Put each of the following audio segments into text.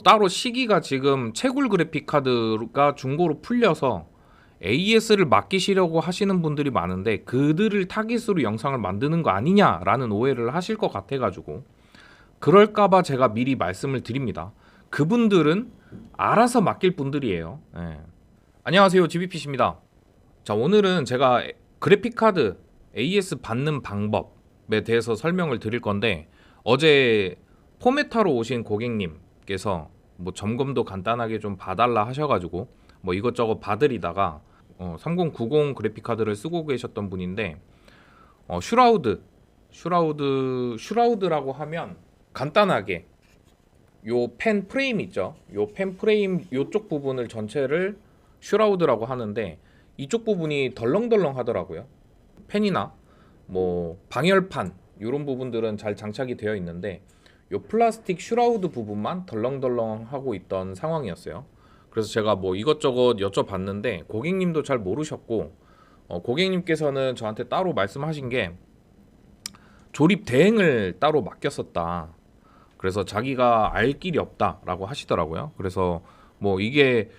따로 시기가 지금 채굴 그래픽 카드가 중고로 풀려서 AS를 맡기시려고 하시는 분들이 많은데 그들을 타깃으로 영상을 만드는 거 아니냐라는 오해를 하실 것 같아가지고 그럴까봐 제가 미리 말씀을 드립니다. 그분들은 알아서 맡길 분들이에요. 예. 안녕하세요, GBPC입니다. 자, 오늘은 제가 그래픽 카드 AS 받는 방법에 대해서 설명을 드릴 건데, 어제 포메타로 오신 고객님께서 뭐 점검도 간단하게 좀 봐달라 하셔가지고 뭐 이것저것 봐드리다가 3090 그래픽 카드를 쓰고 계셨던 분인데, 슈라우드라고 하면 간단하게 요 펜 프레임 있죠? 요 펜 프레임 요쪽 부분을 전체를 슈라우드라고 하는데, 이쪽 부분이 덜렁덜렁 하더라고요. 펜이나 뭐 방열판 이런 부분들은 잘 장착이 되어 있는데 요 플라스틱 슈라우드 부분만 덜렁덜렁 하고 있던 상황이었어요. 그래서 제가 뭐 이것저것 여쭤봤는데 고객님도 잘 모르셨고, 고객님께서는 저한테 따로 말씀하신 게 조립 대행을 따로 맡겼었다. 그래서 자기가 알 길이 없다라고 하시더라고요. 그래서 뭐 이게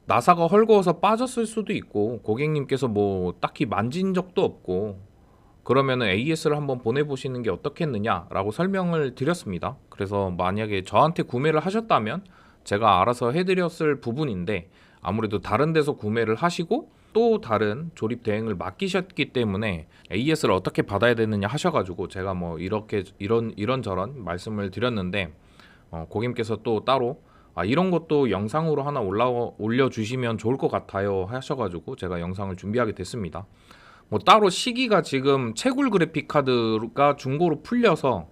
나사가 헐거워서 빠졌을 수도 있고 고객님께서 뭐 딱히 만진 적도 없고 그러면은 AS를 한번 보내보시는 게 어떻겠느냐라고 설명을 드렸습니다. 그래서 만약에 저한테 구매를 하셨다면 제가 알아서 해드렸을 부분인데, 아무래도 다른 데서 구매를 하시고 또 다른 조립 대행을 맡기셨기 때문에 AS를 어떻게 받아야 되느냐 하셔가지고 제가 뭐 이렇게 이런저런 말씀을 드렸는데, 고객님께서 또 따로 이런 것도 영상으로 하나 올려주시면 좋을 것 같아요 하셔가지고 제가 영상을 준비하게 됐습니다. 뭐 따로 시기가 지금 채굴 그래픽 카드가 중고로 풀려서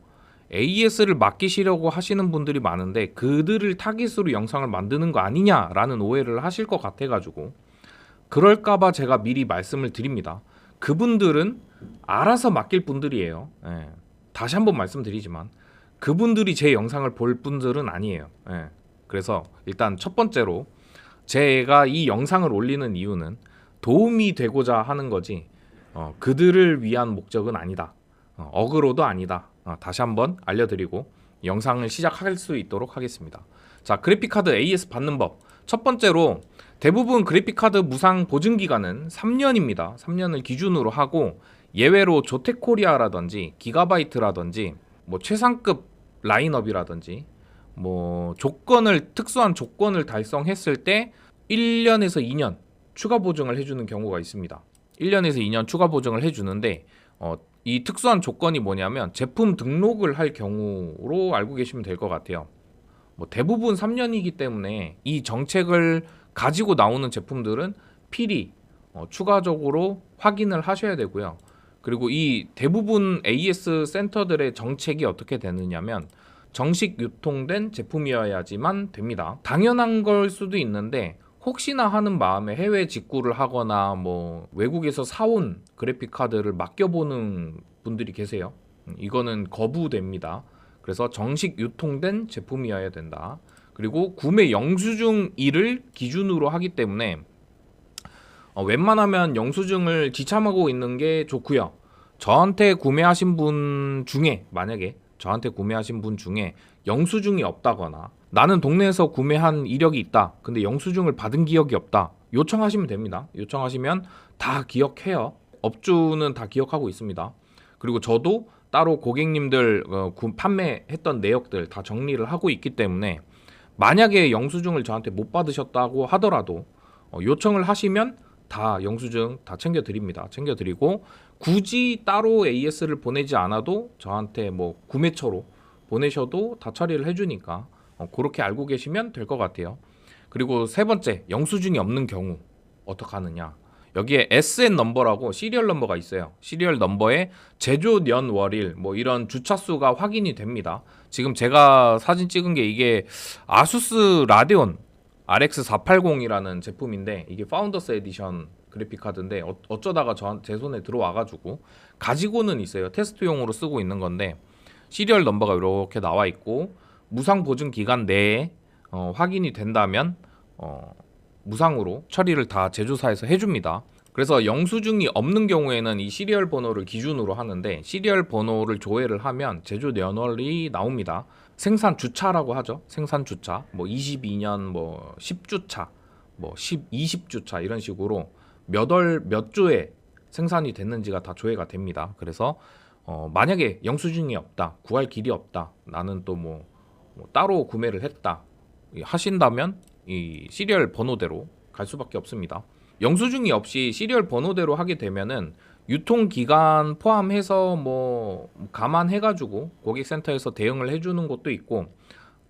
AS를 맡기시려고 하시는 분들이 많은데 그들을 타깃으로 영상을 만드는 거 아니냐라는 오해를 하실 것 같아가지고 그럴까봐 제가 미리 말씀을 드립니다. 그분들은 알아서 맡길 분들이에요. 예. 다시 한번 말씀드리지만 그분들이 제 영상을 볼 분들은 아니에요. 예. 그래서 일단 첫 번째로 제가 이 영상을 올리는 이유는 도움이 되고자 하는 거지 그들을 위한 목적은 아니다. 어그로도 아니다. 다시 한번 알려드리고 영상을 시작할 수 있도록 하겠습니다. 자, 그래픽카드 AS 받는 법. 첫 번째로 대부분 그래픽카드 무상 보증기간은 3년입니다. 3년을 기준으로 하고 예외로 조텍코리아라든지 기가바이트라든지 뭐 최상급 라인업이라든지 뭐 특수한 조건을 달성했을 때 1년에서 2년 추가 보증을 해주는 경우가 있습니다. 1년에서 2년 추가 보증을 해주는데 이 특수한 조건이 뭐냐면 제품 등록을 할 경우로 알고 계시면 될 것 같아요. 뭐 대부분 3년이기 때문에 이 정책을 가지고 나오는 제품들은 필히 추가적으로 확인을 하셔야 되고요. 그리고 이 대부분 AS 센터들의 정책이 어떻게 되느냐면 정식 유통된 제품이어야지만 됩니다. 당연한 걸 수도 있는데 혹시나 하는 마음에 해외 직구를 하거나 뭐 외국에서 사온 그래픽 카드를 맡겨보는 분들이 계세요. 이거는 거부됩니다. 그래서 정식 유통된 제품이어야 된다. 그리고 구매 영수증일을 기준으로 하기 때문에 웬만하면 영수증을 지참하고 있는 게 좋고요. 저한테 구매하신 분 중에 만약에 저한테 구매하신 분 중에 영수증이 없다거나 나는 동네에서 구매한 이력이 있다. 근데 영수증을 받은 기억이 없다. 요청하시면 됩니다. 요청하시면 다 기억해요. 업주는 다 기억하고 있습니다. 그리고 저도 따로 고객님들 판매했던 내역들 다 정리를 하고 있기 때문에 만약에 영수증을 저한테 못 받으셨다고 하더라도 요청을 하시면 다 영수증 다 챙겨드립니다. 챙겨드리고 굳이 따로 AS를 보내지 않아도 저한테 뭐 구매처로 보내셔도 다 처리를 해주니까 그렇게 알고 계시면 될 것 같아요. 그리고 세 번째, 영수증이 없는 경우 어떡하느냐. 여기에 SN 넘버라고 시리얼 넘버가 있어요. 시리얼 넘버에 제조 년 월일 뭐 이런 주차수가 확인이 됩니다. 지금 제가 사진 찍은 게 이게 아수스 라데온 RX 480이라는 제품인데 이게 파운더스 에디션 그래픽 카드인데 어쩌다가 제 손에 들어와가지고 가지고는 있어요. 테스트용으로 쓰고 있는 건데 시리얼 넘버가 이렇게 나와 있고 무상 보증 기간 내에 확인이 된다면 무상으로 처리를 다 제조사에서 해줍니다. 그래서 영수증이 없는 경우에는 이 시리얼 번호를 기준으로 하는데 시리얼 번호를 조회를 하면 제조 연월이 나옵니다. 생산 주차라고 하죠. 생산 주차. 뭐 22년 뭐 10주차, 뭐 20주차 이런 식으로 몇 주에 생산이 됐는지가 다 조회가 됩니다. 그래서 만약에 영수증이 없다, 구할 길이 없다, 나는 또 뭐 따로 구매를 했다 하신다면 이 시리얼 번호대로 갈 수밖에 없습니다. 영수증이 없이 시리얼 번호대로 하게 되면은 유통기간 포함해서 뭐 감안해가지고 고객센터에서 대응을 해주는 곳도 있고,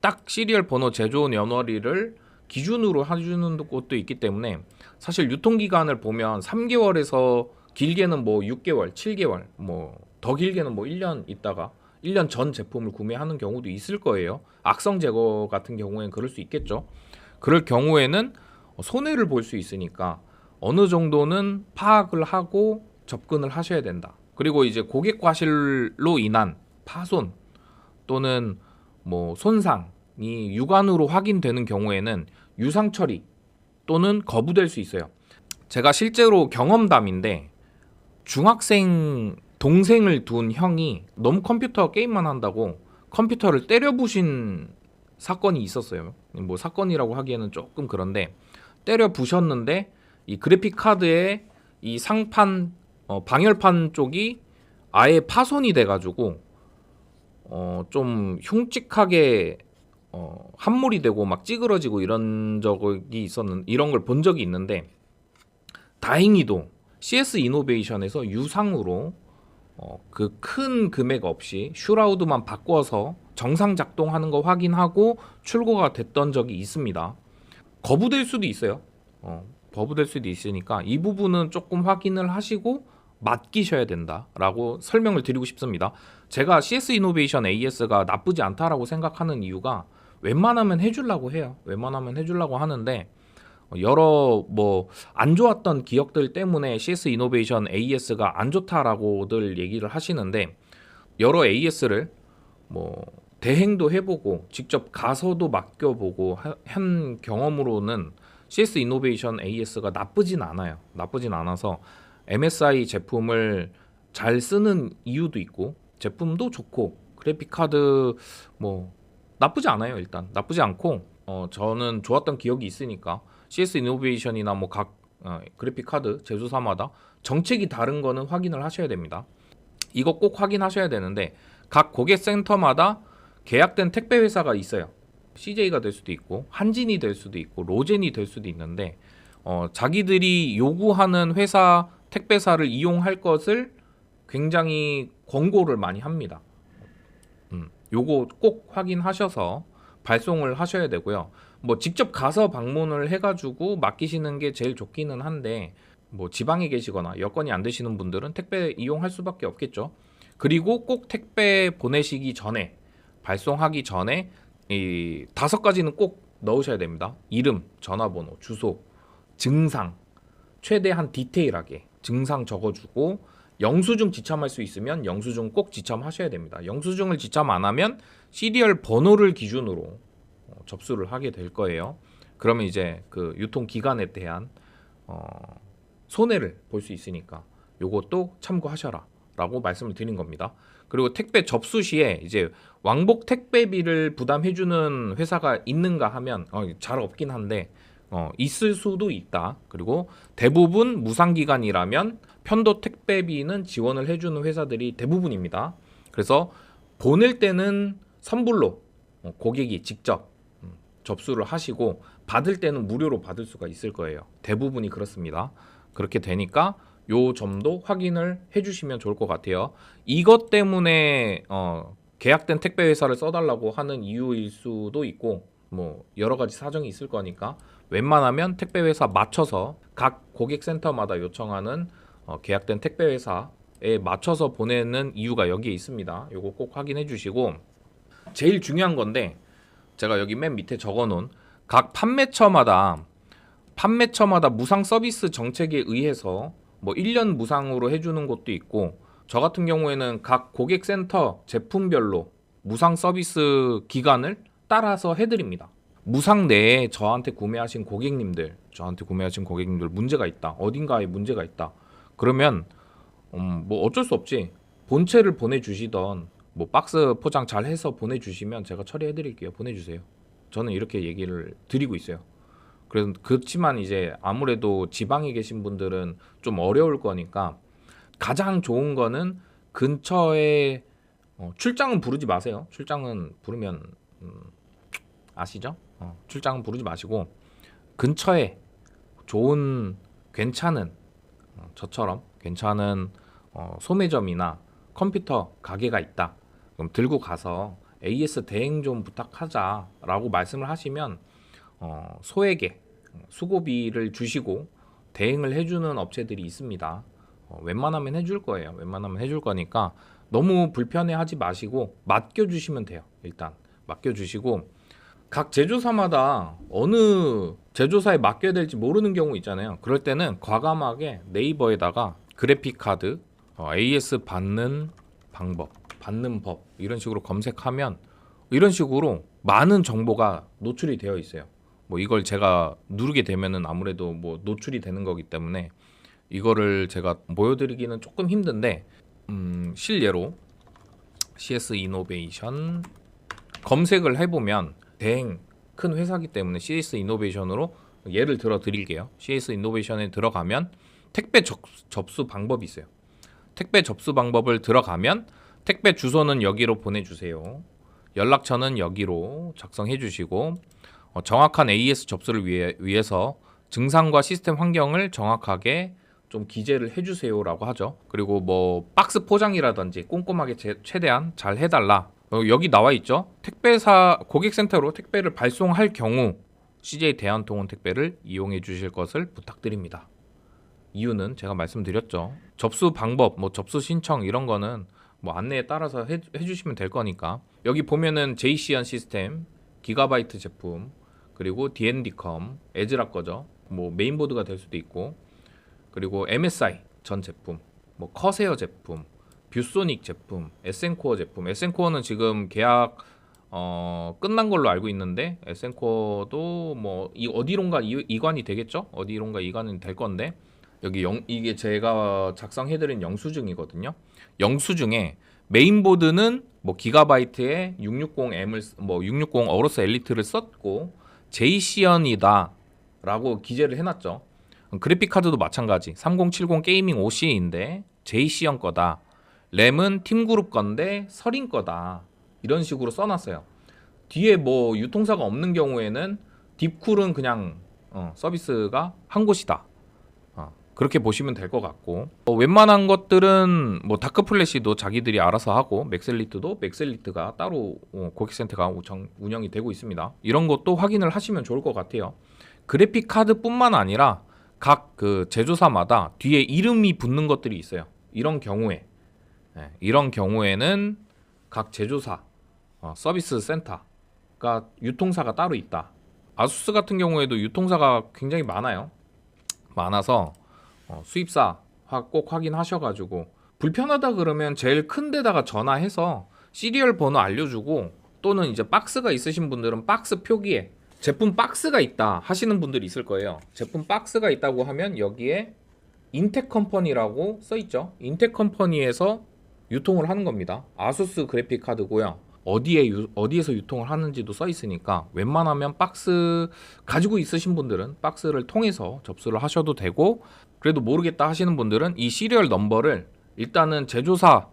딱 시리얼 번호 제조 연월일을 기준으로 해주는 곳도 있기 때문에 사실 유통기간을 보면 3개월에서 길게는 뭐 6개월, 7개월, 뭐 더 길게는 뭐 1년 있다가 1년 전 제품을 구매하는 경우도 있을 거예요. 악성 제거 같은 경우에는 그럴 수 있겠죠. 그럴 경우에는 손해를 볼 수 있으니까 어느 정도는 파악을 하고 접근을 하셔야 된다. 그리고 이제 고객 과실로 인한 파손 또는 뭐 손상이 육안으로 확인되는 경우에는 유상 처리 또는 거부될 수 있어요. 제가 실제로 경험담인데, 중학생 동생을 둔 형이 너무 컴퓨터 게임만 한다고 컴퓨터를 때려 부신 사건이 있었어요. 뭐 사건이라고 하기에는 조금 그런데, 때려 부셨는데 이 그래픽 카드에 이 상판 방열판 쪽이 아예 파손이 돼가지고 좀 흉측하게 함몰이 되고 막 찌그러지고 이런 이런 걸 본 적이 있는데, 다행히도 CS 이노베이션에서 유상으로 그 큰 금액 없이 슈라우드만 바꿔서 정상 작동하는 거 확인하고 출고가 됐던 적이 있습니다. 거부될 수도 있어요. 거부될 수도 있으니까 이 부분은 조금 확인을 하시고 맡기셔야 된다라고 설명을 드리고 싶습니다. 제가 CS 이노베이션 AS가 나쁘지 않다라고 생각하는 이유가 웬만하면 해주려고 해요. 웬만하면 해주려고 하는데, 여러 뭐 안 좋았던 기억들 때문에 CS 이노베이션 AS가 안 좋다라고들 얘기를 하시는데, 여러 AS를 뭐 대행도 해보고 직접 가서도 맡겨보고 한 경험으로는 CS 이노베이션 AS가 나쁘진 않아요. 나쁘진 않아서 MSI 제품을 잘 쓰는 이유도 있고, 제품도 좋고, 그래픽 카드 뭐 나쁘지 않아요. 일단 나쁘지 않고 저는 좋았던 기억이 있으니까 CS 이노베이션이나 뭐 각 그래픽 카드 제조사마다 정책이 다른 거는 확인을 하셔야 됩니다. 이거 꼭 확인하셔야 되는데, 각 고객센터마다 계약된 택배 회사가 있어요. CJ가 될 수도 있고 한진이 될 수도 있고 로젠이 될 수도 있는데, 자기들이 요구하는 회사 택배사를 이용할 것을 굉장히 권고를 많이 합니다. 요거 꼭 확인하셔서 발송을 하셔야 되고요. 뭐 직접 가서 방문을 해가지고 맡기시는 게 제일 좋기는 한데, 뭐 지방에 계시거나 여건이 안 되시는 분들은 택배 이용할 수밖에 없겠죠. 그리고 꼭 택배 보내시기 전에, 발송하기 전에 이 5가지는 꼭 넣으셔야 됩니다. 이름, 전화번호, 주소, 증상, 최대한 디테일하게 증상 적어주고, 영수증 지참할 수 있으면 영수증 꼭 지참하셔야 됩니다. 영수증을 지참 안 하면 시리얼 번호를 기준으로 접수를 하게 될 거예요. 그러면 이제 그 유통 기간에 대한 손해를 볼 수 있으니까 요것도 참고하셔라 라고 말씀을 드린 겁니다. 그리고 택배 접수 시에 이제 왕복 택배비를 부담해주는 회사가 있는가 하면 잘 없긴 한데 있을 수도 있다. 그리고 대부분 무상기간이라면 편도 택배비는 지원을 해주는 회사들이 대부분입니다. 그래서 보낼 때는 선불로 고객이 직접 접수를 하시고, 받을 때는 무료로 받을 수가 있을 거예요. 대부분이 그렇습니다. 그렇게 되니까 요 점도 확인을 해주시면 좋을 것 같아요. 이것 때문에 계약된 택배 회사를 써달라고 하는 이유일 수도 있고, 뭐 여러 가지 사정이 있을 거니까 웬만하면 택배 회사 맞춰서 각 고객센터마다 요청하는 계약된 택배 회사에 맞춰서 보내는 이유가 여기에 있습니다. 요거 꼭 확인해 주시고, 제일 중요한 건데 제가 여기 맨 밑에 적어놓은 각 판매처마다 무상 서비스 정책에 의해서 뭐 1년 무상으로 해주는 곳도 있고, 저 같은 경우에는 각 고객센터 제품별로 무상 서비스 기간을 따라서 해드립니다. 무상 내에 저한테 구매하신 고객님들 문제가 있다, 어딘가에 문제가 있다, 그러면 뭐 어쩔 수 없지, 본체를 보내주시던 뭐 박스 포장 잘 해서 보내주시면 제가 처리해 드릴게요. 보내주세요. 저는 이렇게 얘기를 드리고 있어요. 그렇지만 이제 아무래도 지방에 계신 분들은 좀 어려울 거니까 가장 좋은 거는 근처에 출장은 부르지 마세요. 출장은 부르면 아시죠? 출장은 부르지 마시고 근처에 좋은 괜찮은 저처럼 괜찮은 소매점이나 컴퓨터 가게가 있다. 그럼 들고 가서 AS 대행 좀 부탁하자라고 말씀을 하시면 소액의 수고비를 주시고 대행을 해주는 업체들이 있습니다. 웬만하면 해줄 거예요. 웬만하면 해줄 거니까 너무 불편해하지 마시고 맡겨주시면 돼요. 일단 맡겨주시고 각 제조사마다 어느 제조사에 맡겨야 될지 모르는 경우 있잖아요. 그럴 때는 과감하게 네이버에다가 그래픽 카드 AS 받는 방법, 받는 법 이런 식으로 검색하면 이런 식으로 많은 정보가 노출이 되어 있어요. 뭐 이걸 제가 누르게 되면은 아무래도 뭐 노출이 되는 거기 때문에 이거를 제가 보여드리기는 조금 힘든데 실례로 CS 이노베이션 검색을 해보면 대행 큰 회사기 때문에 CS 이노베이션으로 예를 들어 드릴게요. CS 이노베이션에 들어가면 택배 접수 방법이 있어요. 택배 접수 방법을 들어가면 택배 주소는 여기로 보내주세요. 연락처는 여기로 작성해 주시고 정확한 AS 접수를 위해서 증상과 시스템 환경을 정확하게 좀 기재를 해주세요라고 하죠. 그리고 뭐 박스 포장이라든지 꼼꼼하게 최대한 잘 해달라. 여기 나와 있죠. 택배사 고객센터로 택배를 발송할 경우 CJ 대한통운 택배를 이용해 주실 것을 부탁드립니다. 이유는 제가 말씀드렸죠. 접수 방법, 뭐 접수 신청 이런 거는 뭐 안내에 따라서 해주시면 될 거니까. 여기 보면은 JCN 시스템, 기가바이트 제품, 그리고 D&D컴, 에즈라 거죠. 뭐 메인보드가 될 수도 있고, 그리고 MSI 전 제품, 뭐 커세어 제품, 뷰소닉 제품, 에센코어 제품. 에센코어는 지금 계약 끝난 걸로 알고 있는데 에센코어도 뭐 어디론가 이관이 되겠죠? 어디론가 이관은 될 건데 여기 이게 제가 작성해드린 영수증이거든요. 영수증에 메인보드는 뭐 기가바이트에 660M을 뭐 660 어로스 엘리트를 썼고 JCN이다라고 기재를 해놨죠. 그래픽 카드도 마찬가지. 3070 게이밍 OC인데 JCN 거다. 램은 팀그룹 건데 서린 거다. 이런 식으로 써놨어요. 뒤에 뭐 유통사가 없는 경우에는 딥쿨은 그냥 서비스가 한 곳이다. 그렇게 보시면 될 것 같고 웬만한 것들은 뭐 다크플래시도 자기들이 알아서 하고 맥셀리트도 맥셀리트가 따로 고객센터가 운영이 되고 있습니다. 이런 것도 확인을 하시면 좋을 것 같아요. 그래픽 카드뿐만 아니라 각 그 제조사마다 뒤에 이름이 붙는 것들이 있어요. 이런 경우에는 각 제조사 서비스 센터가 유통사가 따로 있다. 아수스 같은 경우에도 유통사가 굉장히 많아서 수입사 꼭 확인하셔가지고 불편하다 그러면 제일 큰 데다가 전화해서 시리얼 번호 알려주고 또는 이제 박스가 있으신 분들은 박스 표기에 제품 박스가 있다 하시는 분들이 있을 거예요. 제품 박스가 있다고 하면 여기에 인텍컴퍼니라고 써있죠. 인텍컴퍼니에서 유통을 하는 겁니다. 아수스 그래픽 카드고요. 어디에서 유통을 하는지도 써 있으니까 웬만하면 박스 가지고 있으신 분들은 박스를 통해서 접수를 하셔도 되고 그래도 모르겠다 하시는 분들은 이 시리얼 넘버를 일단은 제조사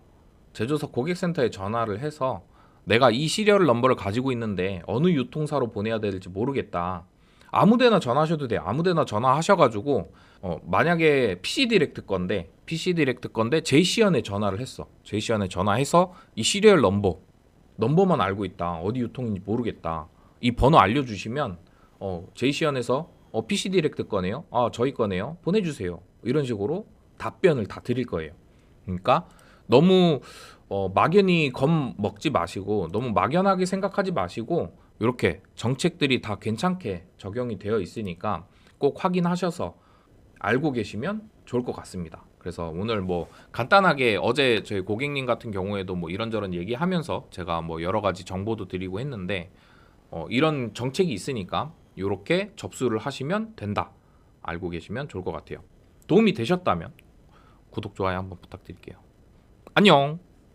고객센터에 전화를 해서 내가 이 시리얼 넘버를 가지고 있는데 어느 유통사로 보내야 될지 모르겠다. 아무데나 전화하셔도 돼요. 아무데나 전화하셔가지고 만약에 PC 디렉트 건데 JCN에 전화를 했어. JCN에 전화해서 이 시리얼 넘버만 알고 있다. 어디 유통인지 모르겠다. 이 번호 알려주시면 JCN에서 PC 디렉트 거네요. 저희 거네요. 보내주세요. 이런 식으로 답변을 다 드릴 거예요. 그러니까 너무 막연히 겁먹지 마시고 너무 막연하게 생각하지 마시고 이렇게 정책들이 다 괜찮게 적용이 되어 있으니까 꼭 확인하셔서 알고 계시면 좋을 것 같습니다. 그래서 오늘 뭐 간단하게 어제 저희 고객님 같은 경우에도 뭐 이런저런 얘기하면서 제가 뭐 여러 가지 정보도 드리고 했는데 이런 정책이 있으니까 이렇게 접수를 하시면 된다. 알고 계시면 좋을 것 같아요. 도움이 되셨다면 구독, 좋아요 한번 부탁드릴게요. 안녕.